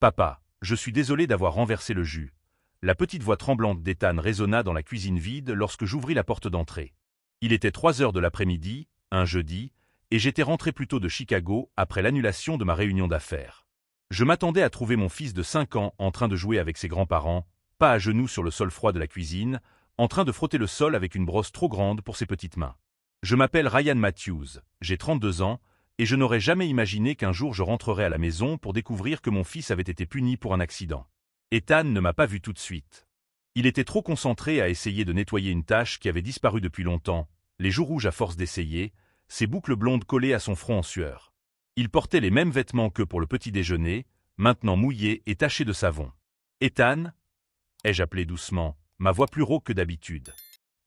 Papa, je suis désolé d'avoir renversé le jus. La petite voix tremblante d'Ethan résonna dans la cuisine vide lorsque j'ouvris la porte d'entrée. Il était 3 heures de l'après-midi, un jeudi, et j'étais rentré plus tôt de Chicago après l'annulation de ma réunion d'affaires. Je m'attendais à trouver mon fils de 5 ans en train de jouer avec ses grands-parents, pas à genoux sur le sol froid de la cuisine, en train de frotter le sol avec une brosse trop grande pour ses petites mains. Je m'appelle Ryan Matthews, j'ai 32 ans, et je n'aurais jamais imaginé qu'un jour je rentrerais à la maison pour découvrir que mon fils avait été puni pour un accident. Ethan ne m'a pas vu tout de suite. Il était trop concentré à essayer de nettoyer une tache qui avait disparu depuis longtemps, les joues rouges à force d'essayer, ses boucles blondes collées à son front en sueur. Il portait les mêmes vêtements que pour le petit déjeuner, maintenant mouillés et tachés de savon. « Ethan » ai-je appelé doucement, ma voix plus rauque que d'habitude.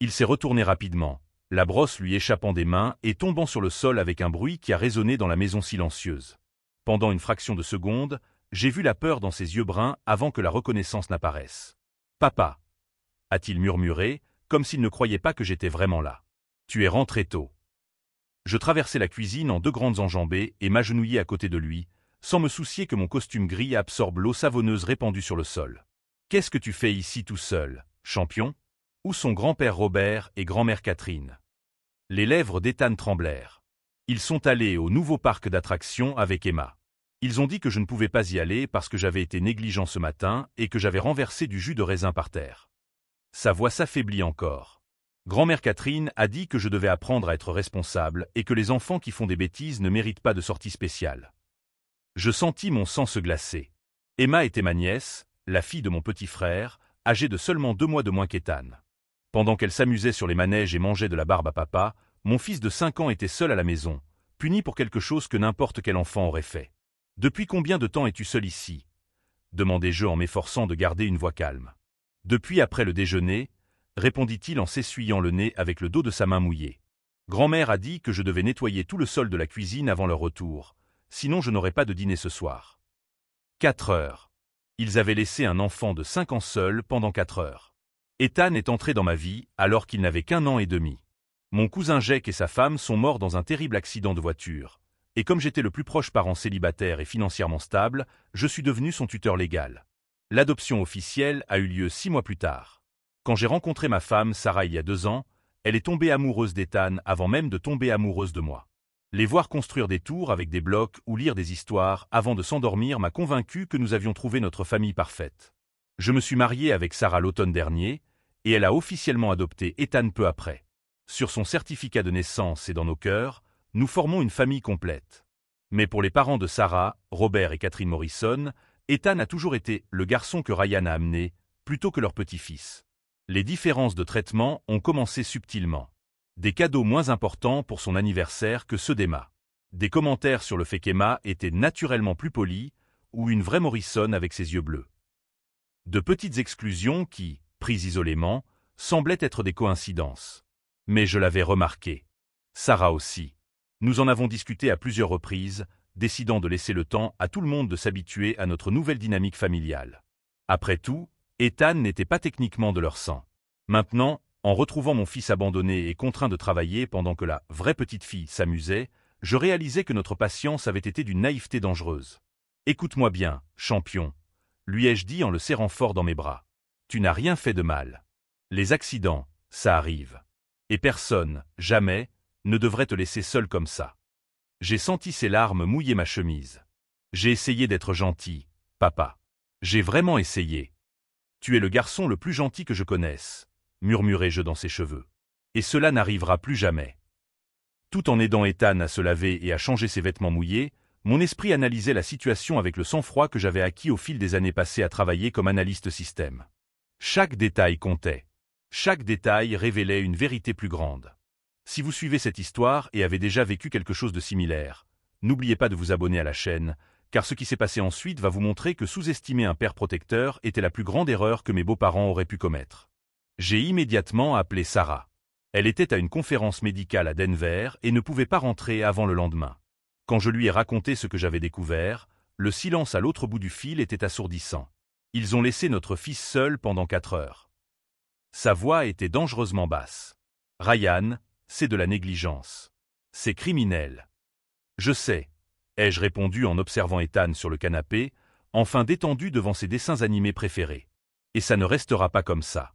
Il s'est retourné rapidement, la brosse lui échappant des mains et tombant sur le sol avec un bruit qui a résonné dans la maison silencieuse. Pendant une fraction de seconde, j'ai vu la peur dans ses yeux bruns avant que la reconnaissance n'apparaisse. « Papa » a-t-il murmuré, comme s'il ne croyait pas que j'étais vraiment là. « Tu es rentré tôt. » Je traversai la cuisine en 2 grandes enjambées et m'agenouillai à côté de lui, sans me soucier que mon costume gris absorbe l'eau savonneuse répandue sur le sol. « Qu'est-ce que tu fais ici tout seul, champion ?» Où sont grand-père Robert et grand-mère Catherine? Les lèvres d'Ethan tremblèrent. Ils sont allés au nouveau parc d'attractions avec Emma. Ils ont dit que je ne pouvais pas y aller parce que j'avais été négligent ce matin et que j'avais renversé du jus de raisin par terre. Sa voix s'affaiblit encore. Grand-mère Catherine a dit que je devais apprendre à être responsable et que les enfants qui font des bêtises ne méritent pas de sortie spéciale. Je sentis mon sang se glacer. Emma était ma nièce, la fille de mon petit frère, âgée de seulement 2 mois de moins qu'Ethan. Pendant qu'elle s'amusait sur les manèges et mangeait de la barbe à papa, mon fils de 5 ans était seul à la maison, puni pour quelque chose que n'importe quel enfant aurait fait. « Depuis combien de temps es-tu seul ici » demandai-je en m'efforçant de garder une voix calme. « Depuis après le déjeuner » répondit-il en s'essuyant le nez avec le dos de sa main mouillée. Grand-mère a dit que je devais nettoyer tout le sol de la cuisine avant leur retour, sinon je n'aurais pas de dîner ce soir. 4 heures. Ils avaient laissé un enfant de 5 ans seul pendant 4 heures. Ethan est entré dans ma vie alors qu'il n'avait qu'1 an et demi. Mon cousin Jake et sa femme sont morts dans un terrible accident de voiture, et comme j'étais le plus proche parent célibataire et financièrement stable, je suis devenu son tuteur légal. L'adoption officielle a eu lieu 6 mois plus tard. Quand j'ai rencontré ma femme, Sarah, il y a 2 ans, elle est tombée amoureuse d'Ethan avant même de tomber amoureuse de moi. Les voir construire des tours avec des blocs ou lire des histoires avant de s'endormir m'a convaincu que nous avions trouvé notre famille parfaite. Je me suis marié avec Sarah l'automne dernier, et elle a officiellement adopté Ethan peu après. Sur son certificat de naissance et dans nos cœurs, nous formons une famille complète. Mais pour les parents de Sarah, Robert et Catherine Morrison, Ethan a toujours été le garçon que Ryan a amené, plutôt que leur petit-fils. Les différences de traitement ont commencé subtilement. Des cadeaux moins importants pour son anniversaire que ceux d'Emma. Des commentaires sur le fait qu'Emma était naturellement plus polie, ou une vraie Morrison avec ses yeux bleus. De petites exclusions qui, prises isolément, semblaient être des coïncidences. Mais je l'avais remarqué. Sarah aussi. Nous en avons discuté à plusieurs reprises, décidant de laisser le temps à tout le monde de s'habituer à notre nouvelle dynamique familiale. Après tout, Ethan n'était pas techniquement de leur sang. Maintenant, en retrouvant mon fils abandonné et contraint de travailler pendant que la vraie petite fille s'amusait, je réalisais que notre patience avait été d'une naïveté dangereuse. « Écoute-moi bien, champion », lui ai-je dit en le serrant fort dans mes bras. « Tu n'as rien fait de mal. Les accidents, ça arrive. Et personne, jamais, ne devrait te laisser seul comme ça. » J'ai senti ses larmes mouiller ma chemise. J'ai essayé d'être gentil, papa. J'ai vraiment essayé. Tu es le garçon le plus gentil que je connaisse, murmurai-je dans ses cheveux. Et cela n'arrivera plus jamais. Tout en aidant Ethan à se laver et à changer ses vêtements mouillés, mon esprit analysait la situation avec le sang-froid que j'avais acquis au fil des années passées à travailler comme analyste système. Chaque détail comptait. Chaque détail révélait une vérité plus grande. Si vous suivez cette histoire et avez déjà vécu quelque chose de similaire, n'oubliez pas de vous abonner à la chaîne, car ce qui s'est passé ensuite va vous montrer que sous-estimer un père protecteur était la plus grande erreur que mes beaux-parents auraient pu commettre. J'ai immédiatement appelé Sarah. Elle était à une conférence médicale à Denver et ne pouvait pas rentrer avant le lendemain. Quand je lui ai raconté ce que j'avais découvert, le silence à l'autre bout du fil était assourdissant. Ils ont laissé notre fils seul pendant 4 heures. Sa voix était dangereusement basse. Ryan, c'est de la négligence. C'est criminel. Je sais, ai-je répondu en observant Ethan sur le canapé, enfin détendue devant ses dessins animés préférés. Et ça ne restera pas comme ça.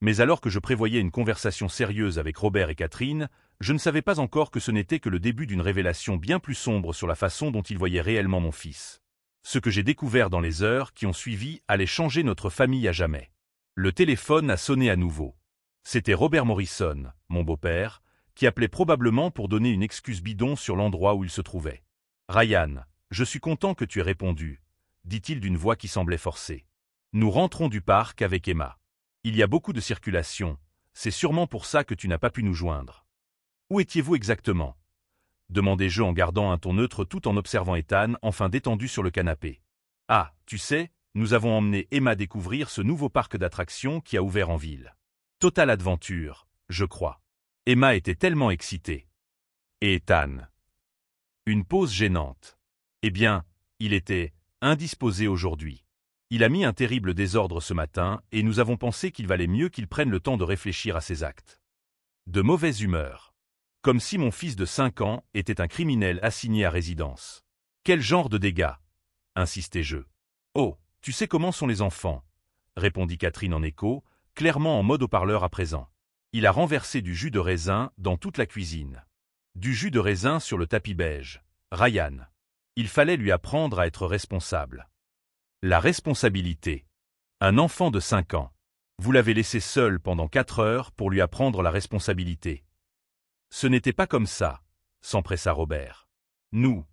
Mais alors que je prévoyais une conversation sérieuse avec Robert et Catherine, je ne savais pas encore que ce n'était que le début d'une révélation bien plus sombre sur la façon dont ils voyaient réellement mon fils. Ce que j'ai découvert dans les heures qui ont suivi allait changer notre famille à jamais. Le téléphone a sonné à nouveau. C'était Robert Morrison, mon beau-père, qui appelait probablement pour donner une excuse bidon sur l'endroit où il se trouvait. « Ryan, je suis content que tu aies répondu », dit-il d'une voix qui semblait forcée. « Nous rentrons du parc avec Emma. Il y a beaucoup de circulation, c'est sûrement pour ça que tu n'as pas pu nous joindre. »« Où étiez-vous exactement ?» demandai-je en gardant un ton neutre tout en observant Ethan enfin détendu sur le canapé. « Ah, tu sais, nous avons emmené Emma découvrir ce nouveau parc d'attractions qui a ouvert en ville. Total Adventure, je crois. » Emma était tellement excitée. Et Ethan? Une pause gênante. Eh bien, il était indisposé aujourd'hui. Il a mis un terrible désordre ce matin et nous avons pensé qu'il valait mieux qu'il prenne le temps de réfléchir à ses actes. De mauvaise humeur. Comme si mon fils de 5 ans était un criminel assigné à résidence. Quel genre de dégâts? Insistai-je. Oh, tu sais comment sont les enfants, répondit Catherine en écho, clairement en mode haut-parleur à présent. Il a renversé du jus de raisin dans toute la cuisine. Du jus de raisin sur le tapis beige. Ryan. Il fallait lui apprendre à être responsable. La responsabilité. Un enfant de 5 ans. Vous l'avez laissé seul pendant 4 heures pour lui apprendre la responsabilité. Ce n'était pas comme ça, s'empressa Robert. Nous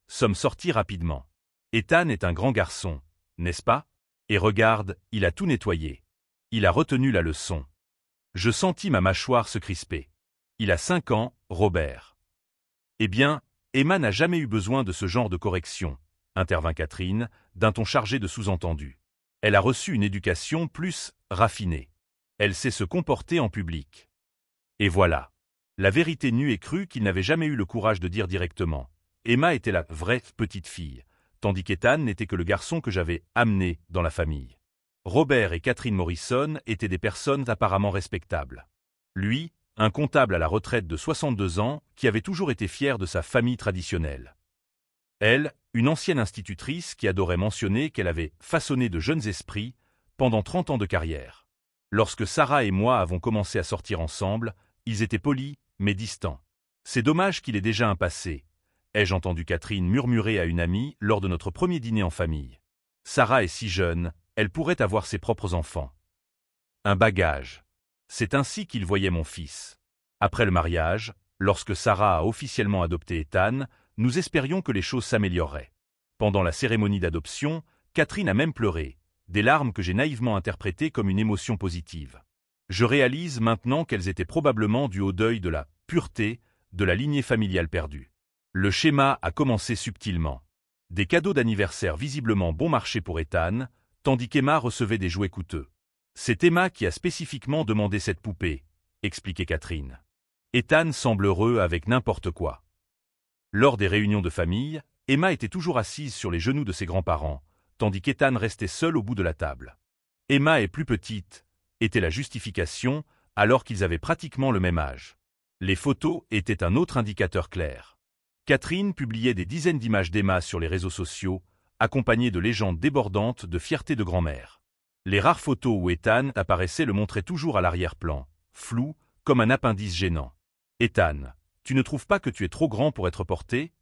sommes sortis rapidement. Ethan est un grand garçon, n'est-ce pas? Et regarde, il a tout nettoyé. Il a retenu la leçon. Je sentis ma mâchoire se crisper. Il a 5 ans, Robert. Eh bien, Emma n'a jamais eu besoin de ce genre de correction, intervint Catherine, d'un ton chargé de sous-entendu. Elle a reçu une éducation plus raffinée. Elle sait se comporter en public. Et voilà. La vérité nue et crue qu'il n'avait jamais eu le courage de dire directement. Emma était la vraie petite fille, tandis qu'Ethan n'était que le garçon que j'avais amené dans la famille. Robert et Catherine Morrison étaient des personnes apparemment respectables. Lui, un comptable à la retraite de 62 ans qui avait toujours été fier de sa famille traditionnelle. Elle, une ancienne institutrice qui adorait mentionner qu'elle avait façonné de jeunes esprits pendant 30 ans de carrière. Lorsque Sarah et moi avons commencé à sortir ensemble, ils étaient polis, mais distants. C'est dommage qu'il ait déjà un passé, ai-je entendu Catherine murmurer à une amie lors de notre premier dîner en famille. Sarah est si jeune, elle pourrait avoir ses propres enfants. Un bagage. C'est ainsi qu'il voyait mon fils. Après le mariage, lorsque Sarah a officiellement adopté Ethan, nous espérions que les choses s'amélioreraient. Pendant la cérémonie d'adoption, Catherine a même pleuré, des larmes que j'ai naïvement interprétées comme une émotion positive. Je réalise maintenant qu'elles étaient probablement dues au deuil de la pureté de la lignée familiale perdue. Le schéma a commencé subtilement. Des cadeaux d'anniversaire visiblement bon marché pour Ethan, tandis qu'Emma recevait des jouets coûteux. C'est Emma qui a spécifiquement demandé cette poupée, expliquait Catherine. Ethan semble heureux avec n'importe quoi. Lors des réunions de famille, Emma était toujours assise sur les genoux de ses grands-parents, tandis qu'Ethan restait seul au bout de la table. Emma est plus petite, était la justification, alors qu'ils avaient pratiquement le même âge. Les photos étaient un autre indicateur clair. Catherine publiait des dizaines d'images d'Emma sur les réseaux sociaux, accompagnées de légendes débordantes de fierté de grand-mère. Les rares photos où Ethan apparaissait le montraient toujours à l'arrière-plan, flou, comme un appendice gênant. « Ethan, tu ne trouves pas que tu es trop grand pour être porté ?»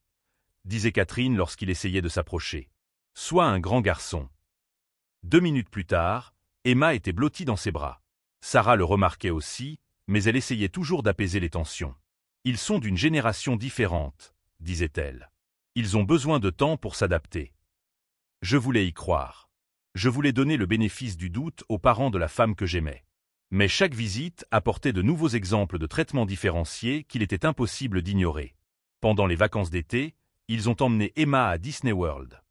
disait Catherine lorsqu'il essayait de s'approcher. « Sois un grand garçon. » 2 minutes plus tard, Emma était blottie dans ses bras. Sarah le remarquait aussi, mais elle essayait toujours d'apaiser les tensions. « Ils sont d'une génération différente, » disait-elle. « Ils ont besoin de temps pour s'adapter. » Je voulais y croire. Je voulais donner le bénéfice du doute aux parents de la femme que j'aimais. Mais chaque visite apportait de nouveaux exemples de traitements différenciés qu'il était impossible d'ignorer. Pendant les vacances d'été, ils ont emmené Emma à Disney World.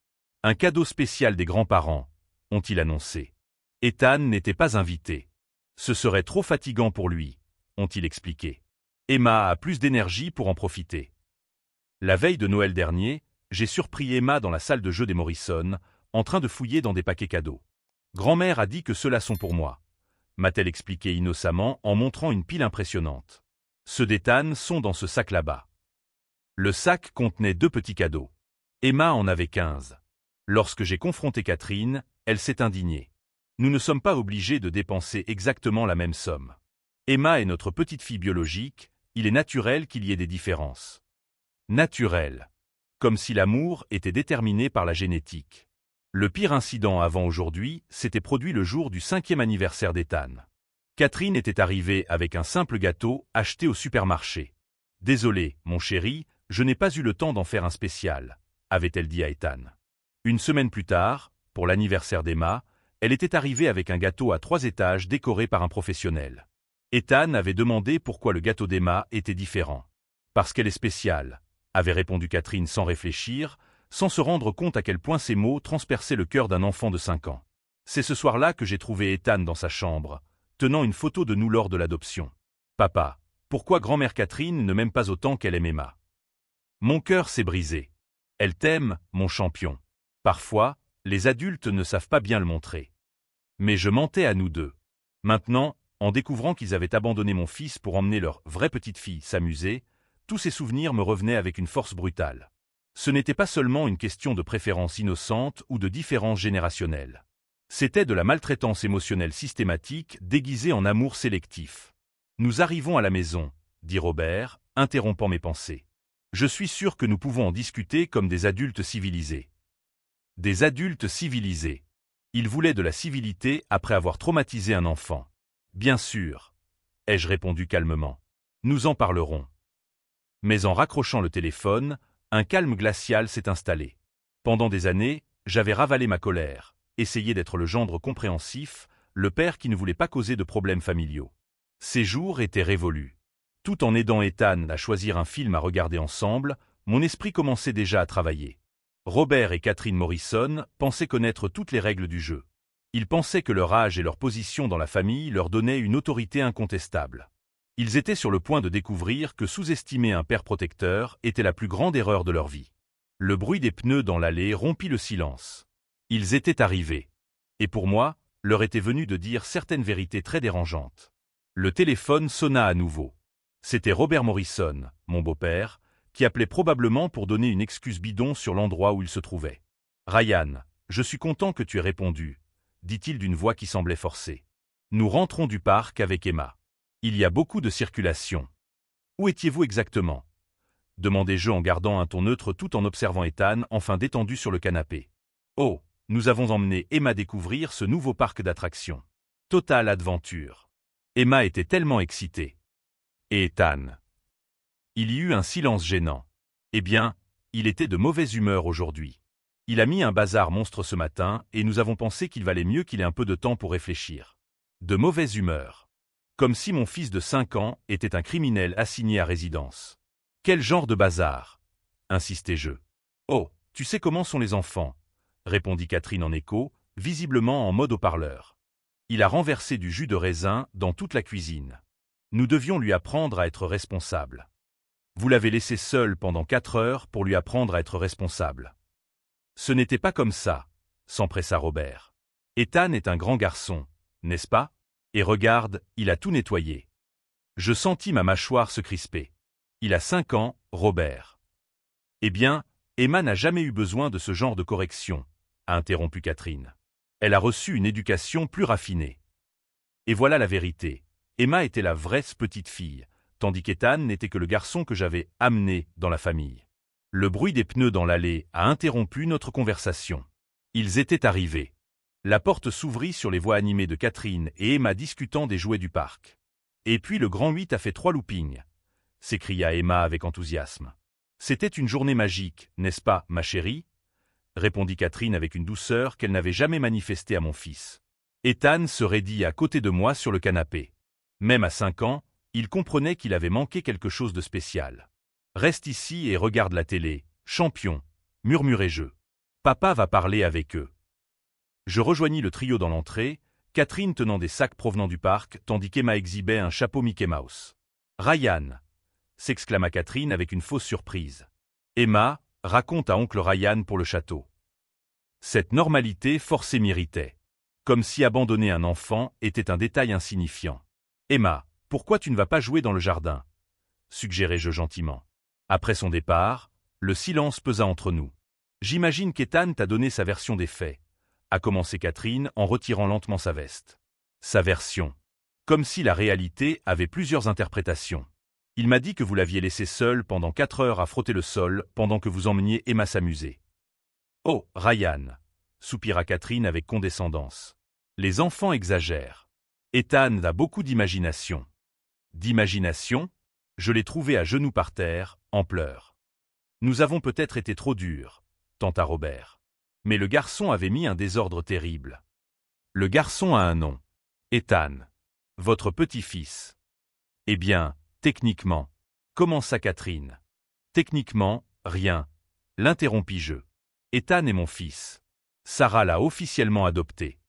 Un cadeau spécial des grands-parents, ont-ils annoncé. Ethan n'était pas invité. Ce serait trop fatigant pour lui, ont-ils expliqué. Emma a plus d'énergie pour en profiter. La veille de Noël dernier, j'ai surpris Emma dans la salle de jeu des Morrison, en train de fouiller dans des paquets cadeaux. Grand-mère a dit que ceux-là sont pour moi, m'a-t-elle expliqué innocemment en montrant une pile impressionnante. Ceux d'Ethan sont dans ce sac là-bas. Le sac contenait 2 petits cadeaux. Emma en avait 15. Lorsque j'ai confronté Catherine, elle s'est indignée. Nous ne sommes pas obligés de dépenser exactement la même somme. Emma est notre petite fille biologique, il est naturel qu'il y ait des différences. Naturel. Comme si l'amour était déterminé par la génétique. Le pire incident avant aujourd'hui s'était produit le jour du 5e anniversaire d'Ethan. Catherine était arrivée avec un simple gâteau acheté au supermarché. « Désolé, mon chéri, je n'ai pas eu le temps d'en faire un spécial », avait-elle dit à Ethan. Une semaine plus tard, pour l'anniversaire d'Emma, elle était arrivée avec un gâteau à 3 étages décoré par un professionnel. Ethan avait demandé pourquoi le gâteau d'Emma était différent. « Parce qu'elle est spéciale », avait répondu Catherine sans réfléchir, sans se rendre compte à quel point ces mots transperçaient le cœur d'un enfant de 5 ans. C'est ce soir-là que j'ai trouvé Ethan dans sa chambre, tenant une photo de nous lors de l'adoption. « Papa, pourquoi grand-mère Catherine ne m'aime pas autant qu'elle aime Emma ? Mon cœur s'est brisé. Elle t'aime, mon champion. Parfois, les adultes ne savent pas bien le montrer. Mais je mentais à nous deux. Maintenant, en découvrant qu'ils avaient abandonné mon fils pour emmener leur vraie petite fille s'amuser, tous ces souvenirs me revenaient avec une force brutale. Ce n'était pas seulement une question de préférence innocente ou de différence générationnelle. C'était de la maltraitance émotionnelle systématique déguisée en amour sélectif. « Nous arrivons à la maison », dit Robert, interrompant mes pensées. « Je suis sûr que nous pouvons en discuter comme des adultes civilisés. » Des adultes civilisés. Ils voulaient de la civilité après avoir traumatisé un enfant. « Bien sûr, » ai-je répondu calmement. « Nous en parlerons. » Mais en raccrochant le téléphone, un calme glacial s'est installé. Pendant des années, j'avais ravalé ma colère, essayé d'être le gendre compréhensif, le père qui ne voulait pas causer de problèmes familiaux. Ces jours étaient révolus. Tout en aidant Ethan à choisir un film à regarder ensemble, mon esprit commençait déjà à travailler. Robert et Catherine Morrison pensaient connaître toutes les règles du jeu. Ils pensaient que leur âge et leur position dans la famille leur donnaient une autorité incontestable. Ils étaient sur le point de découvrir que sous-estimer un père protecteur était la plus grande erreur de leur vie. Le bruit des pneus dans l'allée rompit le silence. Ils étaient arrivés. Et pour moi, l'heure était venue de dire certaines vérités très dérangeantes. Le téléphone sonna à nouveau. C'était Robert Morrison, mon beau-père, qui appelait probablement pour donner une excuse bidon sur l'endroit où il se trouvait. « Ryan, je suis content que tu aies répondu », dit-il d'une voix qui semblait forcée. « Nous rentrons du parc avec Emma. Il y a beaucoup de circulation. »« Où étiez-vous exactement ?» demandai-je en gardant un ton neutre tout en observant Ethan enfin détendu sur le canapé. « Oh, nous avons emmené Emma découvrir ce nouveau parc d'attractions. Total Adventure. » Emma était tellement excitée. Et Ethan. Il y eut un silence gênant. Eh bien, il était de mauvaise humeur aujourd'hui. Il a mis un bazar monstre ce matin et nous avons pensé qu'il valait mieux qu'il ait un peu de temps pour réfléchir. De mauvaise humeur. Comme si mon fils de 5 ans était un criminel assigné à résidence. Quel genre de bazar ? Insistai-je. Oh, tu sais comment sont les enfants, répondit Catherine en écho, visiblement en mode haut-parleur. Il a renversé du jus de raisin dans toute la cuisine. Nous devions lui apprendre à être responsable. Vous l'avez laissé seul pendant 4 heures pour lui apprendre à être responsable. Ce n'était pas comme ça, s'empressa Robert. Ethan est un grand garçon, n'est-ce pas ? Et regarde, il a tout nettoyé. Je sentis ma mâchoire se crisper. Il a 5 ans, Robert. Eh bien, Emma n'a jamais eu besoin de ce genre de correction, a interrompu Catherine. Elle a reçu une éducation plus raffinée. Et voilà la vérité. Emma était la vraie petite fille, tandis qu'Ethan n'était que le garçon que j'avais amené dans la famille. Le bruit des pneus dans l'allée a interrompu notre conversation. Ils étaient arrivés. La porte s'ouvrit sur les voix animées de Catherine et Emma discutant des jouets du parc. Et puis le grand 8 a fait 3 loopings, s'écria Emma avec enthousiasme. C'était une journée magique, n'est-ce pas, ma chérie ? Répondit Catherine avec une douceur qu'elle n'avait jamais manifestée à mon fils. Ethan se raidit à côté de moi sur le canapé. Même à 5 ans, il comprenait qu'il avait manqué quelque chose de spécial. « Reste ici et regarde la télé, champion », murmurai-je. « Papa va parler avec eux. » Je rejoignis le trio dans l'entrée, Catherine tenant des sacs provenant du parc, tandis qu'Emma exhibait un chapeau Mickey Mouse. « Ryan !» s'exclama Catherine avec une fausse surprise. « Emma, raconte à oncle Ryan pour le château. » Cette normalité forcée m'irritait. Comme si abandonner un enfant était un détail insignifiant. « Emma, pourquoi tu ne vas pas jouer dans le jardin ?» suggérai-je gentiment. Après son départ, le silence pesa entre nous. J'imagine qu'Ethan t'a donné sa version des faits, a commencé Catherine en retirant lentement sa veste. Sa version. Comme si la réalité avait plusieurs interprétations. Il m'a dit que vous l'aviez laissé seul pendant 4 heures à frotter le sol pendant que vous emmeniez Emma s'amuser. Oh, Ryan, soupira Catherine avec condescendance. Les enfants exagèrent. Ethan a beaucoup d'imagination. D'imagination? Je l'ai trouvé à genoux par terre, en pleurs. Nous avons peut-être été trop durs, tenta Robert. Mais le garçon avait mis un désordre terrible. Le garçon a un nom. Ethan. Votre petit-fils. Eh bien, techniquement, commença Catherine. Techniquement, rien. L'interrompis-je. Ethan est mon fils. Sarah l'a officiellement adopté.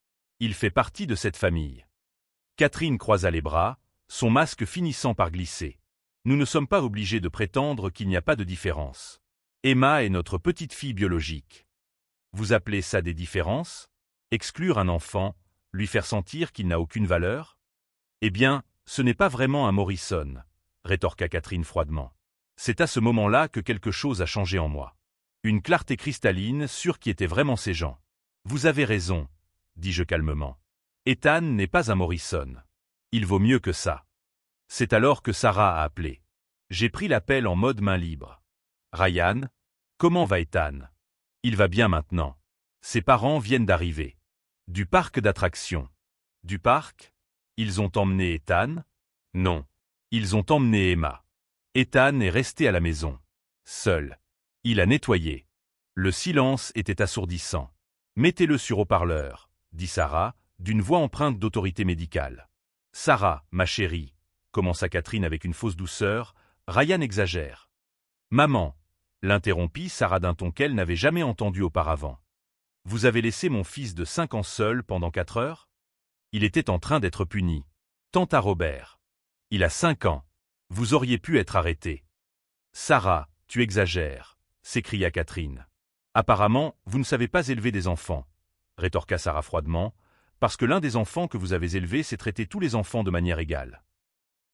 Il fait partie de cette famille. Catherine croisa les bras, son masque finissant par glisser. Nous ne sommes pas obligés de prétendre qu'il n'y a pas de différence. Emma est notre petite fille biologique. Vous appelez ça des différences? Exclure un enfant, lui faire sentir qu'il n'a aucune valeur? Eh bien, ce n'est pas vraiment un Morrison, rétorqua Catherine froidement. C'est à ce moment-là que quelque chose a changé en moi. Une clarté cristalline sur qui étaient vraiment ces gens. Vous avez raison, dis-je calmement. Ethan n'est pas un Morrison. Il vaut mieux que ça. C'est alors que Sarah a appelé. J'ai pris l'appel en mode main libre. Ryan, comment va Ethan? Il va bien maintenant. Ses parents viennent d'arriver. Du parc d'attractions. Du parc? Ils ont emmené Ethan? Non. Ils ont emmené Emma. Ethan est resté à la maison. Seul. Il a nettoyé. Le silence était assourdissant. Mettez-le sur haut-parleur, dit Sarah, d'une voix empreinte d'autorité médicale. Sarah, ma chérie, commença Catherine avec une fausse douceur, Ryan exagère. Maman, l'interrompit Sarah d'un ton qu'elle n'avait jamais entendu auparavant. Vous avez laissé mon fils de 5 ans seul pendant 4 heures? Il était en train d'être puni. Tenta Robert. Il a 5 ans. Vous auriez pu être arrêté. Sarah, tu exagères, s'écria Catherine. Apparemment, vous ne savez pas élever des enfants, rétorqua Sarah froidement, parce que l'un des enfants que vous avez élevés sait traiter tous les enfants de manière égale.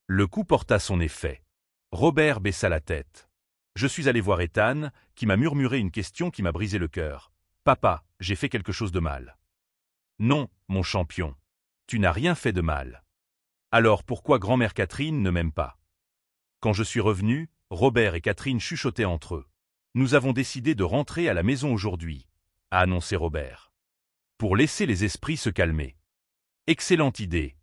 Le coup porta son effet. Robert baissa la tête. Je suis allé voir Ethan, qui m'a murmuré une question qui m'a brisé le cœur. Papa, j'ai fait quelque chose de mal. Non, mon champion. Tu n'as rien fait de mal. Alors pourquoi grand-mère Catherine ne m'aime pas? Quand je suis revenu, Robert et Catherine chuchotaient entre eux. Nous avons décidé de rentrer à la maison aujourd'hui, a annoncé Robert. Pour laisser les esprits se calmer. Excellente idée,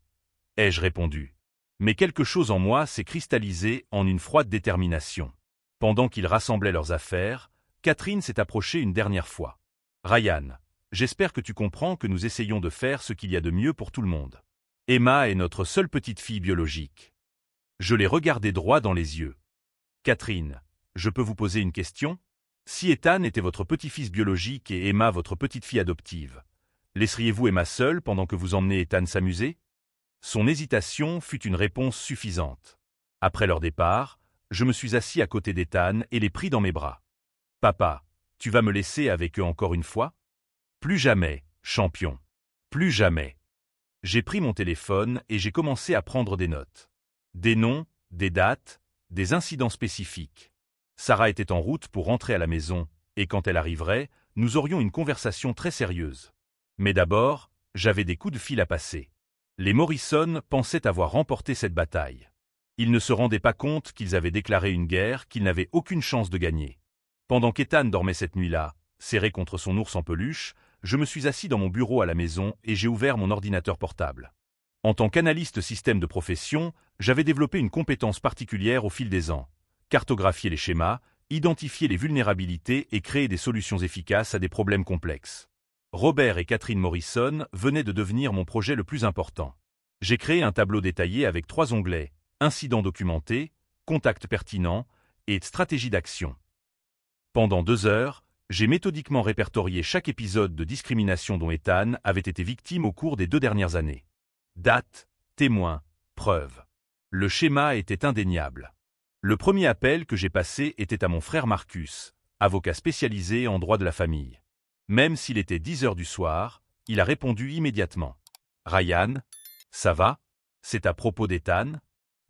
ai-je répondu. Mais quelque chose en moi s'est cristallisé en une froide détermination. Pendant qu'ils rassemblaient leurs affaires, Catherine s'est approchée une dernière fois. Ryan, j'espère que tu comprends que nous essayons de faire ce qu'il y a de mieux pour tout le monde. Emma est notre seule petite fille biologique. Je l'ai regardée droit dans les yeux. Catherine, je peux vous poser une question? Si Ethan était votre petit-fils biologique et Emma votre petite-fille adoptive, laisseriez-vous Emma seule pendant que vous emmenez Ethan s'amuser? Son hésitation fut une réponse suffisante. Après leur départ, je me suis assis à côté d'Ethan et les pris dans mes bras. Papa, tu vas me laisser avec eux encore une fois? Plus jamais, champion. Plus jamais. J'ai pris mon téléphone et j'ai commencé à prendre des notes. Des noms, des dates, des incidents spécifiques. Sarah était en route pour rentrer à la maison, et quand elle arriverait, nous aurions une conversation très sérieuse. Mais d'abord, j'avais des coups de fil à passer. Les Morrison pensaient avoir remporté cette bataille. Ils ne se rendaient pas compte qu'ils avaient déclaré une guerre qu'ils n'avaient aucune chance de gagner. Pendant qu'Ethan dormait cette nuit-là, serré contre son ours en peluche, je me suis assis dans mon bureau à la maison et j'ai ouvert mon ordinateur portable. En tant qu'analyste système de profession, j'avais développé une compétence particulière au fil des ans. Cartographier les schémas, identifier les vulnérabilités et créer des solutions efficaces à des problèmes complexes. Robert et Catherine Morrison venaient de devenir mon projet le plus important. J'ai créé un tableau détaillé avec 3 onglets, incidents documentés, contacts pertinents et stratégie d'action. Pendant 2 heures, j'ai méthodiquement répertorié chaque épisode de discrimination dont Ethan avait été victime au cours des 2 dernières années. Date, témoins, preuves. Le schéma était indéniable. Le premier appel que j'ai passé était à mon frère Marcus, avocat spécialisé en droit de la famille. Même s'il était 10 heures du soir, il a répondu immédiatement. Ryan, ça va? C'est à propos d'Ethan?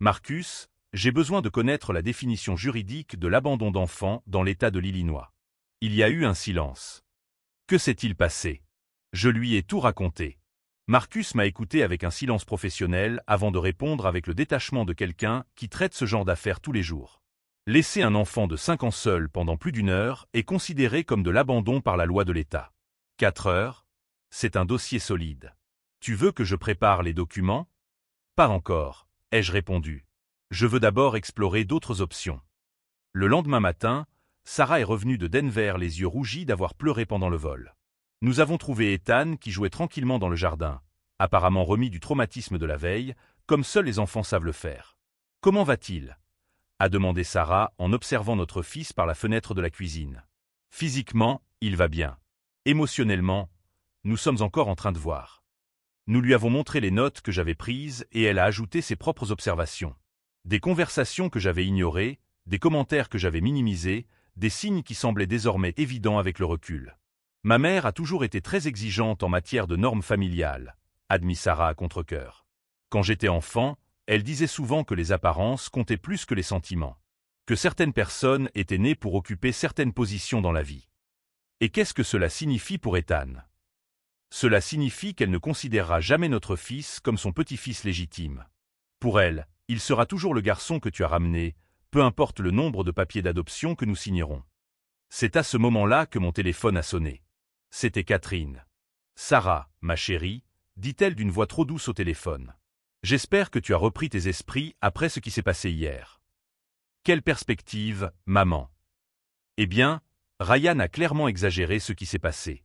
Marcus, j'ai besoin de connaître la définition juridique de l'abandon d'enfant dans l'État de l'Illinois. Il y a eu un silence. Que s'est-il passé? Je lui ai tout raconté. Marcus m'a écouté avec un silence professionnel avant de répondre avec le détachement de quelqu'un qui traite ce genre d'affaires tous les jours. Laisser un enfant de 5 ans seul pendant plus d'1 heure est considéré comme de l'abandon par la loi de l'État. 4 heures? C'est un dossier solide. Tu veux que je prépare les documents? Pas encore, ai-je répondu. Je veux d'abord explorer d'autres options. Le lendemain matin, Sarah est revenue de Denver les yeux rougis d'avoir pleuré pendant le vol. Nous avons trouvé Ethan qui jouait tranquillement dans le jardin, apparemment remis du traumatisme de la veille, comme seuls les enfants savent le faire. « Comment va-t-il » a demandé Sarah en observant notre fils par la fenêtre de la cuisine. Physiquement, il va bien. Émotionnellement, nous sommes encore en train de voir. Nous lui avons montré les notes que j'avais prises et elle a ajouté ses propres observations. Des conversations que j'avais ignorées, des commentaires que j'avais minimisés, des signes qui semblaient désormais évidents avec le recul. Ma mère a toujours été très exigeante en matière de normes familiales, admit Sarah à contre-cœur. Quand j'étais enfant, elle disait souvent que les apparences comptaient plus que les sentiments, que certaines personnes étaient nées pour occuper certaines positions dans la vie. Et qu'est-ce que cela signifie pour Ethan? Cela signifie qu'elle ne considérera jamais notre fils comme son petit-fils légitime. Pour elle, il sera toujours le garçon que tu as ramené, peu importe le nombre de papiers d'adoption que nous signerons. C'est à ce moment-là que mon téléphone a sonné. C'était Catherine. « Sarah, ma chérie, dit-elle d'une voix trop douce au téléphone. J'espère que tu as repris tes esprits après ce qui s'est passé hier. Quelle perspective, maman. Eh bien, Ryan a clairement exagéré ce qui s'est passé.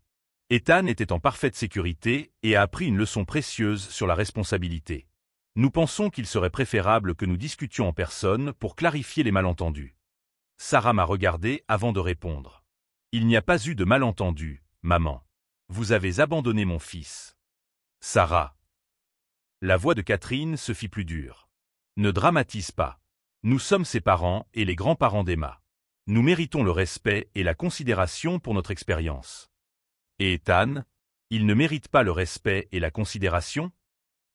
Ethan était en parfaite sécurité et a appris une leçon précieuse sur la responsabilité. Nous pensons qu'il serait préférable que nous discutions en personne pour clarifier les malentendus. Sarah m'a regardé avant de répondre. Il n'y a pas eu de malentendu, maman. Vous avez abandonné mon fils. Sarah. La voix de Catherine se fit plus dure. Ne dramatise pas. Nous sommes ses parents et les grands-parents d'Emma. Nous méritons le respect et la considération pour notre expérience. Et Ethan, il ne mérite pas le respect et la considération?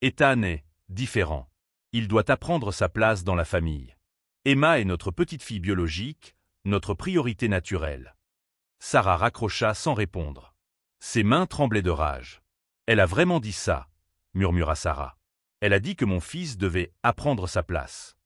Ethan est différent. Il doit apprendre sa place dans la famille. Emma est notre petite fille biologique, notre priorité naturelle. Sarah raccrocha sans répondre. Ses mains tremblaient de rage. Elle a vraiment dit ça, murmura Sarah. Elle a dit que mon fils devait apprendre sa place.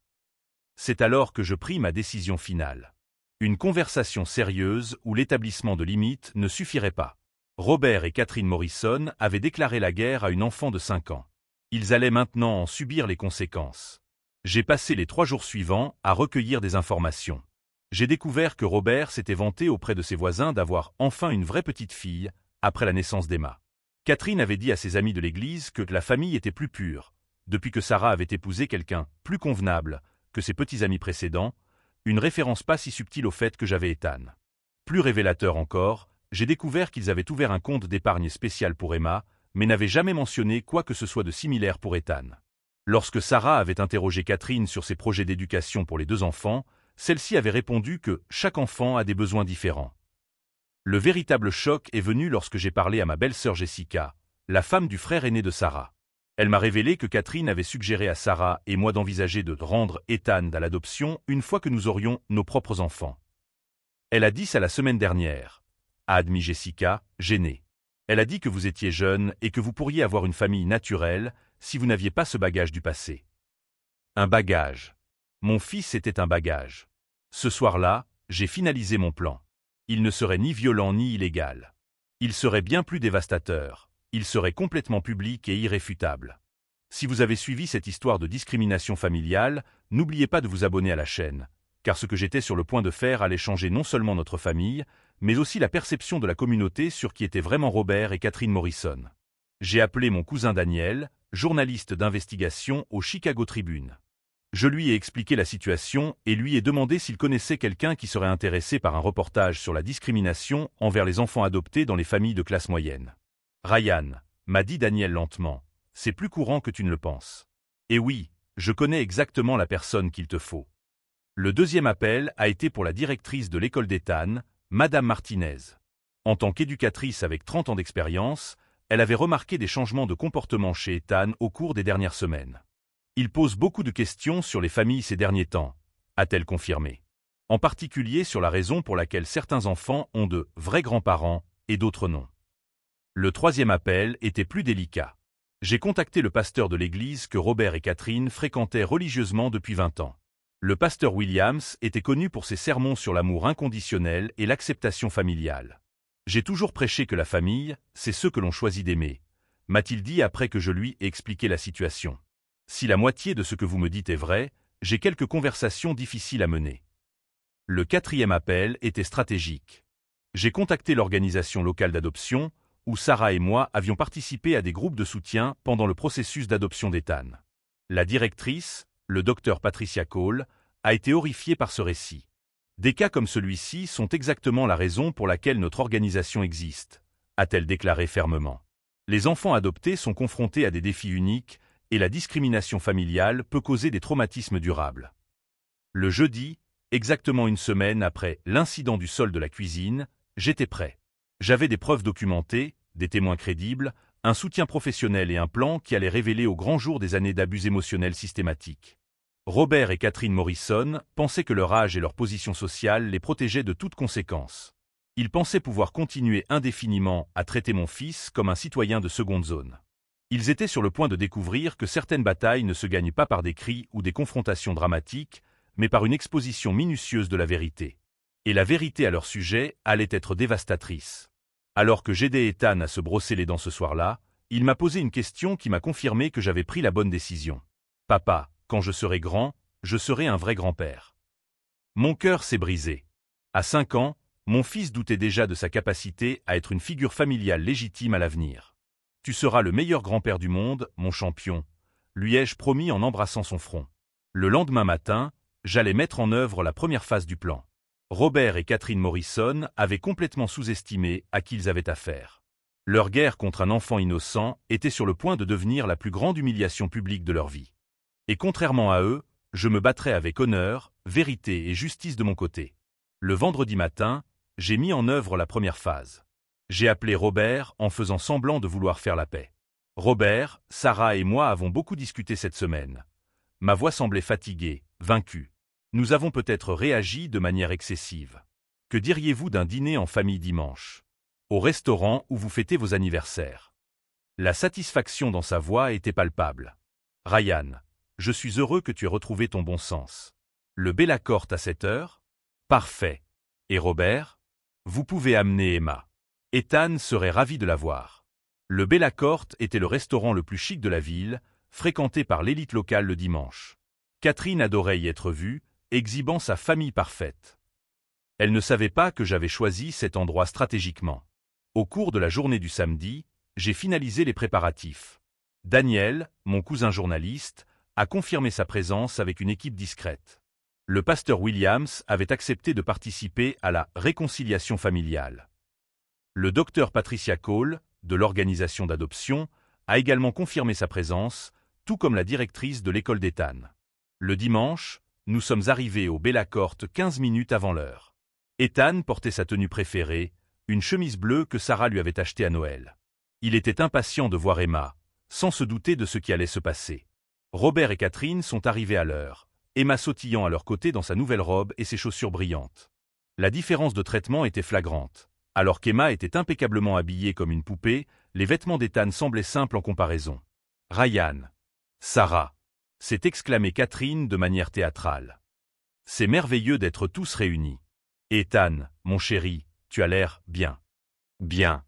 C'est alors que je pris ma décision finale. Une conversation sérieuse où l'établissement de limites ne suffirait pas. Robert et Catherine Morrison avaient déclaré la guerre à une enfant de 5 ans. Ils allaient maintenant en subir les conséquences. J'ai passé les 3 jours suivants à recueillir des informations. J'ai découvert que Robert s'était vanté auprès de ses voisins d'avoir enfin une vraie petite fille après la naissance d'Emma. Catherine avait dit à ses amis de l'église que la famille était plus pure, depuis que Sarah avait épousé quelqu'un plus convenable que ses petits amis précédents, une référence pas si subtile au fait que j'avais Ethan. Plus révélateur encore, j'ai découvert qu'ils avaient ouvert un compte d'épargne spécial pour Emma, mais n'avaient jamais mentionné quoi que ce soit de similaire pour Ethan. Lorsque Sarah avait interrogé Catherine sur ses projets d'éducation pour les 2 enfants, celle-ci avait répondu que chaque enfant a des besoins différents. Le véritable choc est venu lorsque j'ai parlé à ma belle-sœur Jessica, la femme du frère aîné de Sarah. Elle m'a révélé que Catherine avait suggéré à Sarah et moi d'envisager de rendre Ethan à l'adoption une fois que nous aurions nos propres enfants. Elle a dit ça la semaine dernière, a admis Jessica, gênée. Elle a dit que vous étiez jeune et que vous pourriez avoir une famille naturelle si vous n'aviez pas ce bagage du passé. Un bagage. Mon fils était un bagage. Ce soir-là, j'ai finalisé mon plan. Il ne serait ni violent ni illégal. Il serait bien plus dévastateur. Il serait complètement public et irréfutable. Si vous avez suivi cette histoire de discrimination familiale, n'oubliez pas de vous abonner à la chaîne, car ce que j'étais sur le point de faire allait changer non seulement notre famille, mais aussi la perception de la communauté sur qui étaient vraiment Robert et Catherine Morrison. J'ai appelé mon cousin Daniel, journaliste d'investigation au Chicago Tribune. Je lui ai expliqué la situation et lui ai demandé s'il connaissait quelqu'un qui serait intéressé par un reportage sur la discrimination envers les enfants adoptés dans les familles de classe moyenne. Ryan, m'a dit Daniel lentement, c'est plus courant que tu ne le penses. Et oui, je connais exactement la personne qu'il te faut. Le deuxième appel a été pour la directrice de l'école d'Ethan, Madame Martinez. En tant qu'éducatrice avec 30 ans d'expérience, elle avait remarqué des changements de comportement chez Ethan au cours des dernières semaines. Il pose beaucoup de questions sur les familles ces derniers temps, a-t-elle confirmé. en particulier sur la raison pour laquelle certains enfants ont de vrais grands-parents et d'autres non. Le troisième appel était plus délicat. J'ai contacté le pasteur de l'église que Robert et Catherine fréquentaient religieusement depuis 20 ans. Le pasteur Williams était connu pour ses sermons sur l'amour inconditionnel et l'acceptation familiale. J'ai toujours prêché que la famille, c'est ceux que l'on choisit d'aimer, m'a-t-il dit après que je lui ai expliqué la situation. Si la moitié de ce que vous me dites est vrai, j'ai quelques conversations difficiles à mener. Le quatrième appel était stratégique. J'ai contacté l'organisation locale d'adoption, où Sarah et moi avions participé à des groupes de soutien pendant le processus d'adoption d'Ethan. La directrice, le docteur Patricia Cole, a été horrifiée par ce récit. Des cas comme celui-ci sont exactement la raison pour laquelle notre organisation existe, a-t-elle déclaré fermement. Les enfants adoptés sont confrontés à des défis uniques et la discrimination familiale peut causer des traumatismes durables. Le jeudi, exactement une semaine après l'incident du sol de la cuisine, j'étais prêt. J'avais des preuves documentées, des témoins crédibles, un soutien professionnel et un plan qui allait révéler au grand jour des années d'abus émotionnels systématiques. Robert et Catherine Morrison pensaient que leur âge et leur position sociale les protégeaient de toute conséquence. Ils pensaient pouvoir continuer indéfiniment à traiter mon fils comme un citoyen de seconde zone. Ils étaient sur le point de découvrir que certaines batailles ne se gagnent pas par des cris ou des confrontations dramatiques, mais par une exposition minutieuse de la vérité. Et la vérité à leur sujet allait être dévastatrice. Alors que j'aidais Ethan à se brosser les dents ce soir-là, il m'a posé une question qui m'a confirmé que j'avais pris la bonne décision. « Papa, quand je serai grand, je serai un vrai grand-père. » Mon cœur s'est brisé. À 5 ans, mon fils doutait déjà de sa capacité à être une figure familiale légitime à l'avenir. « Tu seras le meilleur grand-père du monde, mon champion », lui ai-je promis en embrassant son front. Le lendemain matin, j'allais mettre en œuvre la première phase du plan. Robert et Catherine Morrison avaient complètement sous-estimé à qui ils avaient affaire. Leur guerre contre un enfant innocent était sur le point de devenir la plus grande humiliation publique de leur vie. Et contrairement à eux, je me battrais avec honneur, vérité et justice de mon côté. Le vendredi matin, j'ai mis en œuvre la première phase. J'ai appelé Robert en faisant semblant de vouloir faire la paix. Robert, Sarah et moi avons beaucoup discuté cette semaine. Ma voix semblait fatiguée, vaincue. Nous avons peut-être réagi de manière excessive. Que diriez-vous d'un dîner en famille dimanche? Au restaurant où vous fêtez vos anniversaires. La satisfaction dans sa voix était palpable. Ryan, je suis heureux que tu aies retrouvé ton bon sens. Le Bella Corte à 7 heures? Parfait. Et Robert? Vous pouvez amener Emma. Ethan serait ravi de la voir. Le Bella Corte était le restaurant le plus chic de la ville, fréquenté par l'élite locale le dimanche. Catherine adorait y être vue, exhibant sa famille parfaite. Elle ne savait pas que j'avais choisi cet endroit stratégiquement. Au cours de la journée du samedi, j'ai finalisé les préparatifs. Daniel, mon cousin journaliste, a confirmé sa présence avec une équipe discrète. Le pasteur Williams avait accepté de participer à la réconciliation familiale. Le docteur Patricia Cole, de l'organisation d'adoption, a également confirmé sa présence, tout comme la directrice de l'école d'Ethan. Le dimanche, nous sommes arrivés au Bella Corte 15 minutes avant l'heure. Ethan portait sa tenue préférée, une chemise bleue que Sarah lui avait achetée à Noël. Il était impatient de voir Emma, sans se douter de ce qui allait se passer. Robert et Catherine sont arrivés à l'heure, Emma sautillant à leur côté dans sa nouvelle robe et ses chaussures brillantes. La différence de traitement était flagrante. Alors qu'Emma était impeccablement habillée comme une poupée, les vêtements d'Ethan semblaient simples en comparaison. « Ryan, Sarah !» s'est exclamée Catherine de manière théâtrale. « C'est merveilleux d'être tous réunis. Ethan, mon chéri, tu as l'air bien. » Bien.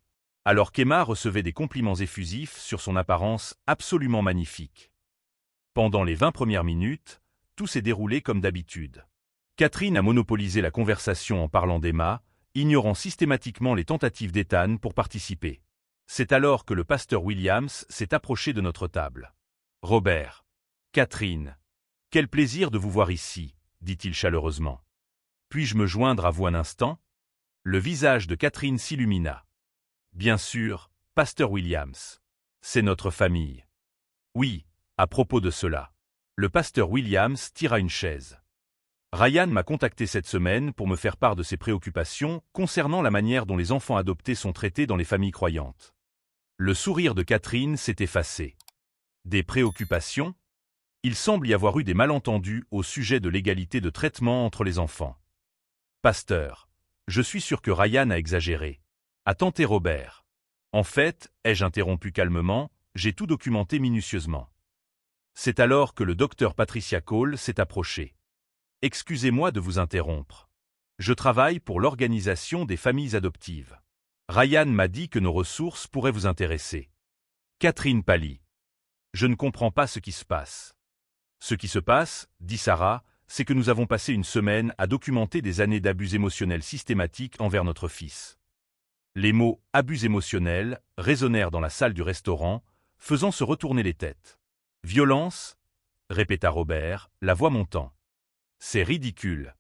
Alors qu'Emma recevait des compliments effusifs sur son apparence absolument magnifique. Pendant les 20 premières minutes, tout s'est déroulé comme d'habitude. Catherine a monopolisé la conversation en parlant d'Emma, ignorant systématiquement les tentatives d'Ethan pour participer. C'est alors que le pasteur Williams s'est approché de notre table. « Robert, Catherine, quel plaisir de vous voir ici, » dit-il chaleureusement. « Puis-je me joindre à vous un instant ?» Le visage de Catherine s'illumina. « Bien sûr, pasteur Williams. C'est notre famille. » « Oui, à propos de cela. » Le pasteur Williams tira une chaise. « Ryan m'a contacté cette semaine pour me faire part de ses préoccupations concernant la manière dont les enfants adoptés sont traités dans les familles croyantes. » Le sourire de Catherine s'est effacé. « Des préoccupations ? Il semble y avoir eu des malentendus au sujet de l'égalité de traitement entre les enfants. Pasteur. Je suis sûr que Ryan a exagéré. A tenté Robert. En fait, ai-je interrompu calmement, j'ai tout documenté minutieusement. C'est alors que le docteur Patricia Cole s'est approché. Excusez-moi de vous interrompre. Je travaille pour l'Organisation des familles adoptives. Ryan m'a dit que nos ressources pourraient vous intéresser. Catherine pâlit. Je ne comprends pas ce qui se passe. Ce qui se passe, dit Sarah, c'est que nous avons passé une semaine à documenter des années d'abus émotionnels systématiques envers notre fils. Les mots « abus émotionnels » résonnèrent dans la salle du restaurant, faisant se retourner les têtes. « Violence » répéta Robert, la voix montant. « C'est ridicule. »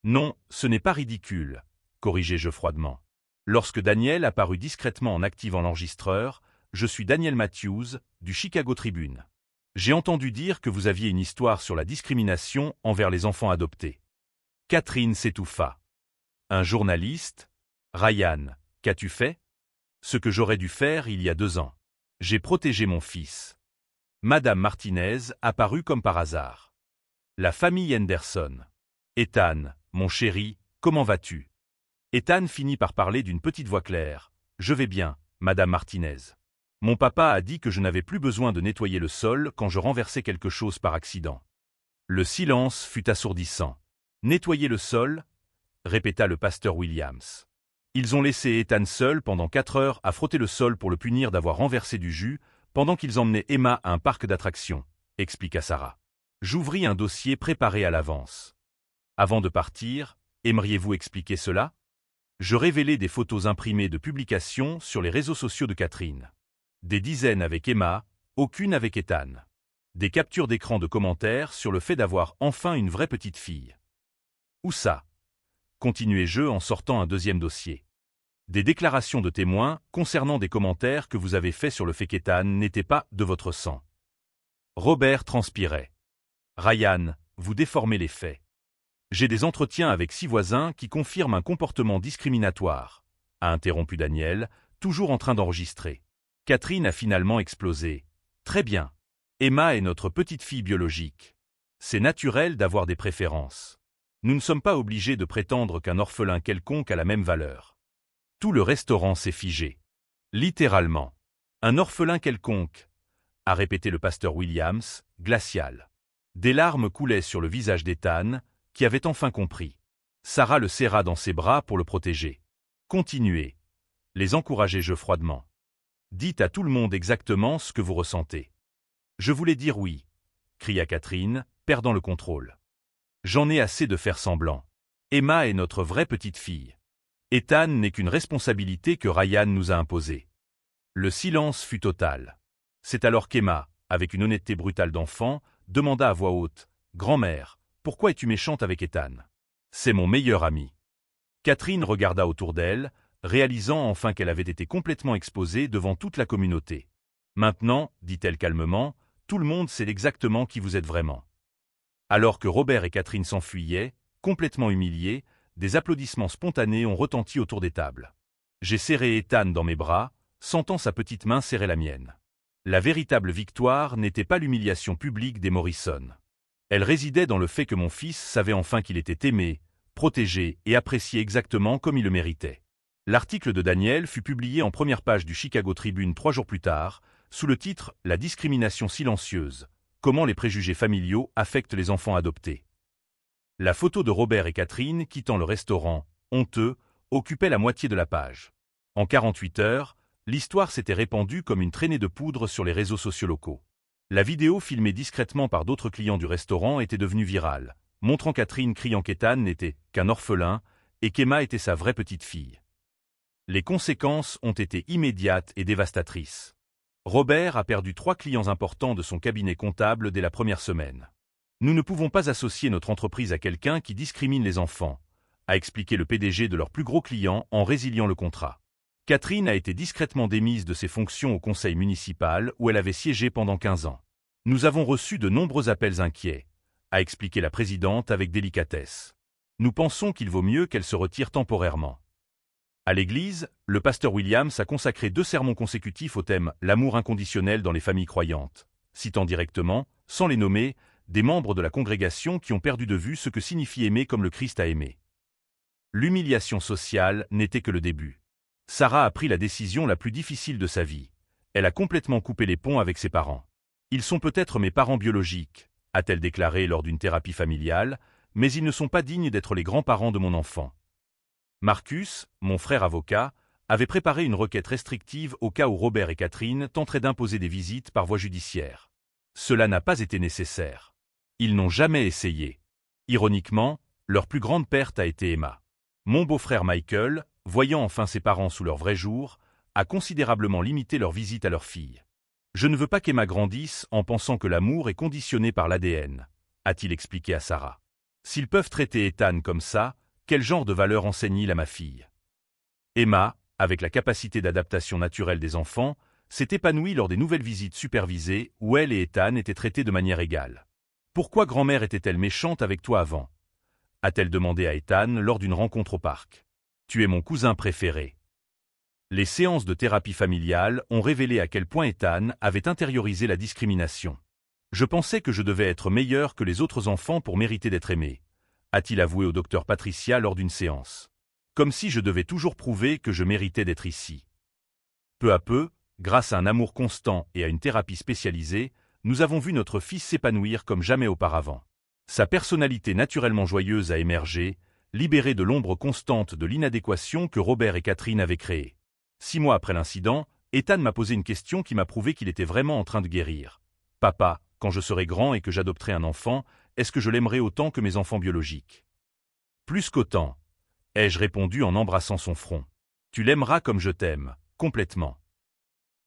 « Non, ce n'est pas ridicule, » corrigeai-je froidement. Lorsque Daniel apparut discrètement en activant l'enregistreur, « Je suis Daniel Matthews, du Chicago Tribune. J'ai entendu dire que vous aviez une histoire sur la discrimination envers les enfants adoptés. » Catherine s'étouffa. « Un journaliste ? Ryan, qu'as-tu fait ? » ?»« Ce que j'aurais dû faire il y a 2 ans. J'ai protégé mon fils. » Madame Martinez apparut comme par hasard. « La famille Henderson. Ethan, mon chéri, comment vas-tu ?» Ethan finit par parler d'une petite voix claire. « Je vais bien, Madame Martinez. Mon papa a dit que je n'avais plus besoin de nettoyer le sol quand je renversais quelque chose par accident. » Le silence fut assourdissant. « Nettoyer le sol ?» répéta le pasteur Williams. « Ils ont laissé Ethan seul pendant 4 heures à frotter le sol pour le punir d'avoir renversé du jus pendant qu'ils emmenaient Emma à un parc d'attractions, » expliqua Sarah. J'ouvris un dossier préparé à l'avance. Avant de partir, aimeriez-vous expliquer cela ? Je révélai des photos imprimées de publications sur les réseaux sociaux de Catherine. Des dizaines avec Emma, aucune avec Ethan. Des captures d'écran de commentaires sur le fait d'avoir enfin une vraie petite fille. Où ça ? Continuai-je en sortant un deuxième dossier. Des déclarations de témoins concernant des commentaires que vous avez faits sur le fait qu'Ethan n'était pas de votre sang. Robert transpirait. Ryan, vous déformez les faits. J'ai des entretiens avec 6 voisins qui confirment un comportement discriminatoire, a interrompu Daniel, toujours en train d'enregistrer. Catherine a finalement explosé. Très bien. Emma est notre petite fille biologique. C'est naturel d'avoir des préférences. Nous ne sommes pas obligés de prétendre qu'un orphelin quelconque a la même valeur. Tout le restaurant s'est figé. Littéralement. Un orphelin quelconque, a répété le pasteur Williams, glacial. Des larmes coulaient sur le visage d'Ethan, qui avait enfin compris. Sarah le serra dans ses bras pour le protéger. Continuez. Les encourageai-je froidement. Dites à tout le monde exactement ce que vous ressentez. Je voulais dire oui, cria Catherine, perdant le contrôle. J'en ai assez de faire semblant. Emma est notre vraie petite fille. Ethan n'est qu'une responsabilité que Ryan nous a imposée. Le silence fut total. C'est alors qu'Emma, avec une honnêteté brutale d'enfant, demanda à voix haute, « Grand-mère, pourquoi es-tu méchante avec Ethan ? C'est mon meilleur ami. » Catherine regarda autour d'elle, réalisant enfin qu'elle avait été complètement exposée devant toute la communauté. « Maintenant, dit-elle calmement, tout le monde sait exactement qui vous êtes vraiment. » Alors que Robert et Catherine s'enfuyaient, complètement humiliés, des applaudissements spontanés ont retenti autour des tables. J'ai serré Ethan dans mes bras, sentant sa petite main serrer la mienne. La véritable victoire n'était pas l'humiliation publique des Morrison. Elle résidait dans le fait que mon fils savait enfin qu'il était aimé, protégé et apprécié exactement comme il le méritait. L'article de Daniel fut publié en première page du Chicago Tribune 3 jours plus tard, sous le titre « La discrimination silencieuse. Comment les préjugés familiaux affectent les enfants adoptés ». La photo de Robert et Catherine quittant le restaurant, honteux, occupait la moitié de la page. En 48 heures, l'histoire s'était répandue comme une traînée de poudre sur les réseaux sociaux locaux. La vidéo filmée discrètement par d'autres clients du restaurant était devenue virale, montrant Catherine criant qu'Ethan n'était qu'un orphelin et qu'Emma était sa vraie petite fille. Les conséquences ont été immédiates et dévastatrices. Robert a perdu 3 clients importants de son cabinet comptable dès la première semaine. Nous ne pouvons pas associer notre entreprise à quelqu'un qui discrimine les enfants, a expliqué le PDG de leur plus gros client en résiliant le contrat. Catherine a été discrètement démise de ses fonctions au conseil municipal où elle avait siégé pendant 15 ans. Nous avons reçu de nombreux appels inquiets, a expliqué la présidente avec délicatesse. Nous pensons qu'il vaut mieux qu'elle se retire temporairement. À l'église, le pasteur Williams a consacré 2 sermons consécutifs au thème « L'amour inconditionnel dans les familles croyantes », citant directement, sans les nommer, des membres de la congrégation qui ont perdu de vue ce que signifie aimer comme le Christ a aimé. L'humiliation sociale n'était que le début. Sarah a pris la décision la plus difficile de sa vie. Elle a complètement coupé les ponts avec ses parents. Ils sont peut-être mes parents biologiques, a-t-elle déclaré lors d'une thérapie familiale, mais ils ne sont pas dignes d'être les grands-parents de mon enfant. Marcus, mon frère avocat, avait préparé une requête restrictive au cas où Robert et Catherine tenteraient d'imposer des visites par voie judiciaire. Cela n'a pas été nécessaire. Ils n'ont jamais essayé. Ironiquement, leur plus grande perte a été Emma. Mon beau-frère Michael, voyant enfin ses parents sous leur vrai jour, a considérablement limité leur visite à leur fille. Je ne veux pas qu'Emma grandisse en pensant que l'amour est conditionné par l'ADN, a-t-il expliqué à Sarah. S'ils peuvent traiter Ethan comme ça, quel genre de valeur enseigne-t-il à ma fille? Emma, avec la capacité d'adaptation naturelle des enfants, s'est épanouie lors des nouvelles visites supervisées où elle et Ethan étaient traités de manière égale. Pourquoi grand-mère était-elle méchante avec toi avant? A-t-elle demandé à Ethan lors d'une rencontre au parc. Tu es mon cousin préféré. Les séances de thérapie familiale ont révélé à quel point Ethan avait intériorisé la discrimination. Je pensais que je devais être meilleur que les autres enfants pour mériter d'être aimé, a-t-il avoué au docteur Patricia lors d'une séance. Comme si je devais toujours prouver que je méritais d'être ici. Peu à peu, grâce à un amour constant et à une thérapie spécialisée, nous avons vu notre fils s'épanouir comme jamais auparavant. Sa personnalité naturellement joyeuse a émergé, libérée de l'ombre constante de l'inadéquation que Robert et Catherine avaient créée. 6 mois après l'incident, Ethan m'a posé une question qui m'a prouvé qu'il était vraiment en train de guérir. « Papa, quand je serai grand et que j'adopterai un enfant, est-ce que je l'aimerai autant que mes enfants biologiques ?» Plus qu'autant, ai-je répondu en embrassant son front. Tu l'aimeras comme je t'aime, complètement.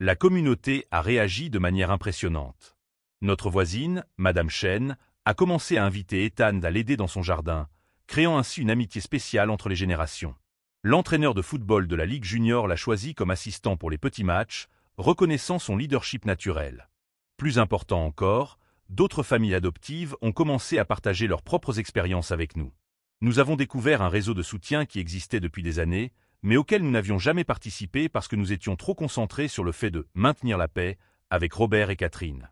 La communauté a réagi de manière impressionnante. Notre voisine, Madame Chen, a commencé à inviter Ethan à l'aider dans son jardin, créant ainsi une amitié spéciale entre les générations. L'entraîneur de football de la Ligue junior l'a choisi comme assistant pour les petits matchs, reconnaissant son leadership naturel. Plus important encore, d'autres familles adoptives ont commencé à partager leurs propres expériences avec nous. Nous avons découvert un réseau de soutien qui existait depuis des années, mais auquel nous n'avions jamais participé parce que nous étions trop concentrés sur le fait de maintenir la paix avec Robert et Catherine.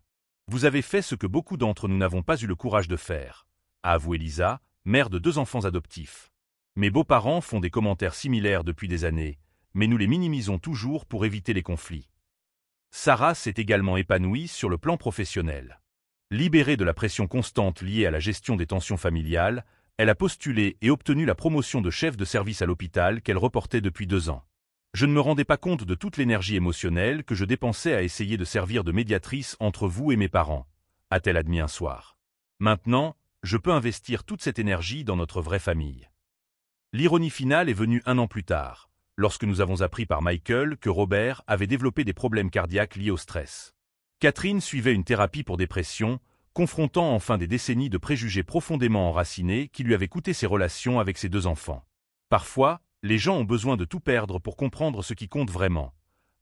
Vous avez fait ce que beaucoup d'entre nous n'avons pas eu le courage de faire, a avoué Lisa, mère de 2 enfants adoptifs. Mes beaux-parents font des commentaires similaires depuis des années, mais nous les minimisons toujours pour éviter les conflits. Sarah s'est également épanouie sur le plan professionnel. Libérée de la pression constante liée à la gestion des tensions familiales, elle a postulé et obtenu la promotion de chef de service à l'hôpital qu'elle reportait depuis 2 ans. Je ne me rendais pas compte de toute l'énergie émotionnelle que je dépensais à essayer de servir de médiatrice entre vous et mes parents, a-t-elle admis un soir. Maintenant, je peux investir toute cette énergie dans notre vraie famille. L'ironie finale est venue 1 an plus tard, lorsque nous avons appris par Michael que Robert avait développé des problèmes cardiaques liés au stress. Catherine suivait une thérapie pour dépression, confrontant enfin des décennies de préjugés profondément enracinés qui lui avaient coûté ses relations avec ses 2 enfants. Parfois, les gens ont besoin de tout perdre pour comprendre ce qui compte vraiment,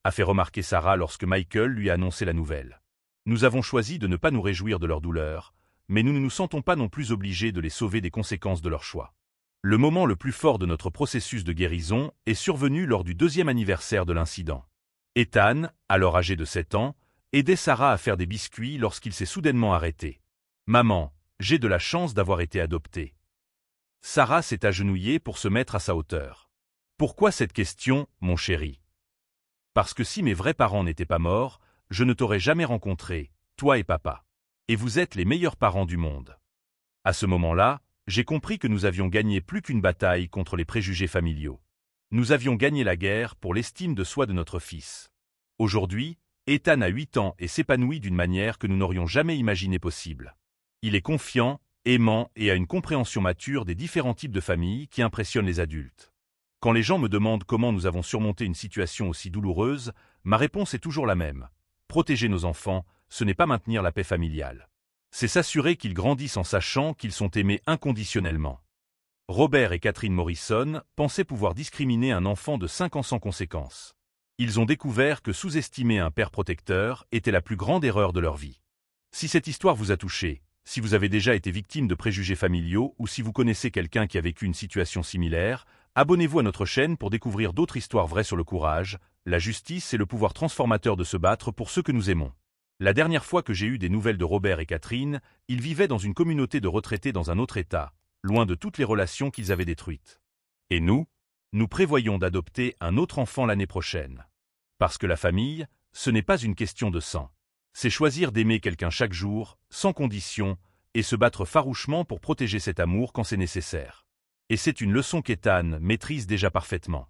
a fait remarquer Sarah lorsque Michael lui a annoncé la nouvelle. Nous avons choisi de ne pas nous réjouir de leur douleur, mais nous ne nous sentons pas non plus obligés de les sauver des conséquences de leur choix. Le moment le plus fort de notre processus de guérison est survenu lors du 2e anniversaire de l'incident. Ethan, alors âgé de 7 ans, aidait Sarah à faire des biscuits lorsqu'il s'est soudainement arrêté. « Maman, j'ai de la chance d'avoir été adoptée. » Sarah s'est agenouillée pour se mettre à sa hauteur. « Pourquoi cette question, mon chéri? » Parce que si mes vrais parents n'étaient pas morts, je ne t'aurais jamais rencontré, toi et papa. Et vous êtes les meilleurs parents du monde. À ce moment-là, j'ai compris que nous avions gagné plus qu'une bataille contre les préjugés familiaux. Nous avions gagné la guerre pour l'estime de soi de notre fils. Aujourd'hui, Ethan a 8 ans et s'épanouit d'une manière que nous n'aurions jamais imaginé possible. Il est confiant, aimant et a une compréhension mature des différents types de familles qui impressionnent les adultes. Quand les gens me demandent comment nous avons surmonté une situation aussi douloureuse, ma réponse est toujours la même. Protéger nos enfants, ce n'est pas maintenir la paix familiale. C'est s'assurer qu'ils grandissent en sachant qu'ils sont aimés inconditionnellement. Robert et Catherine Morrison pensaient pouvoir discriminer un enfant de 5 ans sans conséquence. Ils ont découvert que sous-estimer un père protecteur était la plus grande erreur de leur vie. Si cette histoire vous a touché, si vous avez déjà été victime de préjugés familiaux ou si vous connaissez quelqu'un qui a vécu une situation similaire, abonnez-vous à notre chaîne pour découvrir d'autres histoires vraies sur le courage, la justice et le pouvoir transformateur de se battre pour ceux que nous aimons. La dernière fois que j'ai eu des nouvelles de Robert et Catherine, ils vivaient dans une communauté de retraités dans un autre État, loin de toutes les relations qu'ils avaient détruites. Et nous? Nous prévoyons d'adopter un autre enfant l'année prochaine. Parce que la famille, ce n'est pas une question de sang. C'est choisir d'aimer quelqu'un chaque jour, sans condition, et se battre farouchement pour protéger cet amour quand c'est nécessaire. Et c'est une leçon qu'Ethan maîtrise déjà parfaitement.